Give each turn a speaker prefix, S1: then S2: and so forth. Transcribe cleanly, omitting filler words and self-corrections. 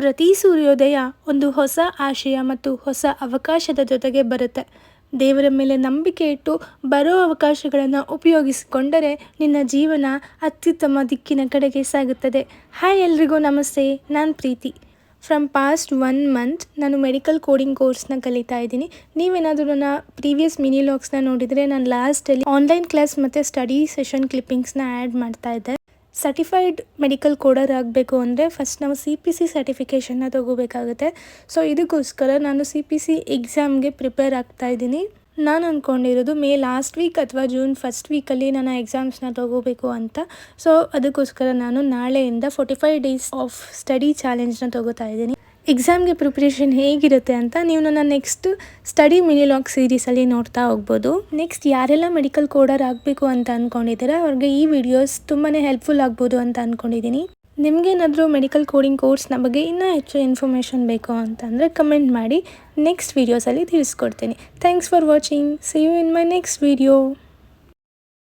S1: ಪ್ರತಿ ಸೂರ್ಯೋದಯ ಒಂದು ಹೊಸ ಆಶಯ ಮತ್ತು ಹೊಸ ಅವಕಾಶದ ಜೊತೆಗೆ ಬರುತ್ತೆ. ದೇವರ ಮೇಲೆ ನಂಬಿಕೆ ಇಟ್ಟು ಬರೋ ಅವಕಾಶಗಳನ್ನು ಉಪಯೋಗಿಸಿಕೊಂಡರೆ ನಿನ್ನ ಜೀವನ ಅತ್ಯುತ್ತಮ ದಿಕ್ಕಿನ ಕಡೆಗೆ ಸಾಗುತ್ತದೆ. ಹಾಯ್ ಎಲ್ರಿಗೂ ನಮಸ್ತೆ, ನಾನು ಪ್ರೀತಿ. ಫ್ರಮ್ ಪಾಸ್ಟ್ 1 ಮಂತ್ ನಾನು ಮೆಡಿಕಲ್ ಕೋಡಿಂಗ್ ಕೋರ್ಸ್ನ ಕಲಿತಾ ಇದ್ದೀನಿ. ನೀವೇನಾದರೂ ನನ್ನ ಪ್ರೀವಿಯಸ್ ಮಿನಿ ಲಾಗ್ಸ್ನ ನೋಡಿದರೆ ನಾನು ಲಾಸ್ಟಲ್ಲಿ ಆನ್ಲೈನ್ ಕ್ಲಾಸ್ ಮತ್ತು ಸ್ಟಡಿ ಸೆಷನ್ ಕ್ಲಿಪ್ಪಿಂಗ್ಸ್ನ ಆ್ಯಡ್ ಮಾಡ್ತಾ ಇದ್ದೆ. ಸರ್ಟಿಫೈಡ್ ಮೆಡಿಕಲ್ ಕೋಡರ್ ಆಗಬೇಕು ಅಂದರೆ ಫಸ್ಟ್ ನಾವು CPC ಸರ್ಟಿಫಿಕೇಷನ್ನ ತೊಗೋಬೇಕಾಗುತ್ತೆ. ಸೊ ಇದಕ್ಕೋಸ್ಕರ ನಾನು CPC ಎಕ್ಸಾಮ್ಗೆ ಪ್ರಿಪೇರ್ ಆಗ್ತಾ ಇದ್ದೀನಿ. ನಾನು ಅಂದ್ಕೊಂಡಿರೋದು ಮೇ ಲಾಸ್ಟ್ ವೀಕ್ ಅಥವಾ ಜೂನ್ ಫಸ್ಟ್ ವೀಕಲ್ಲಿ ನಾನು ಎಕ್ಸಾಮ್ಸ್ನ ತೊಗೋಬೇಕು ಅಂತ. ಸೊ ಅದಕ್ಕೋಸ್ಕರ ನಾನು ನಾಳೆಯಿಂದ 45 ಡೇಸ್ ಆಫ್ ಸ್ಟಡಿ ಚಾಲೆಂಜ್ನ ತೊಗೋತಾ ಇದ್ದೀನಿ. ಎಕ್ಸಾಮ್ಗೆ ಪ್ರಿಪ್ರೇಷನ್ ಹೇಗಿರುತ್ತೆ ಅಂತ ನೀವು ನನ್ನ ನೆಕ್ಸ್ಟ್ ಸ್ಟಡಿ ಮಿನಿ ಲಾಗ್ ಸೀರೀಸಲ್ಲಿ ನೋಡ್ತಾ ಹೋಗ್ಬೋದು. ನೆಕ್ಸ್ಟ್ ಯಾರೆಲ್ಲ ಮೆಡಿಕಲ್ ಕೋಡರ್ ಆಗಬೇಕು ಅಂತ ಅಂದ್ಕೊಂಡಿದ್ದೀರಾ ಅವ್ರಿಗೆ ಈ ವಿಡಿಯೋಸ್ ತುಂಬಾ ಹೆಲ್ಪ್ಫುಲ್ ಆಗ್ಬೋದು ಅಂತ ಅಂದ್ಕೊಂಡಿದ್ದೀನಿ. ನಿಮಗೇನಾದರೂ ಮೆಡಿಕಲ್ ಕೋಡಿಂಗ್ ಕೋರ್ಸ್ನ ಬಗ್ಗೆ ಇನ್ನೂ ಹೆಚ್ಚು ಇನ್ಫಾರ್ಮೇಷನ್ ಬೇಕು ಅಂತಂದರೆ ಕಮೆಂಟ್ ಮಾಡಿ, ನೆಕ್ಸ್ಟ್ ವೀಡಿಯೋಸಲ್ಲಿ ತಿಳಿಸ್ಕೊಡ್ತೀನಿ. Thanks for watching. See you in my next video.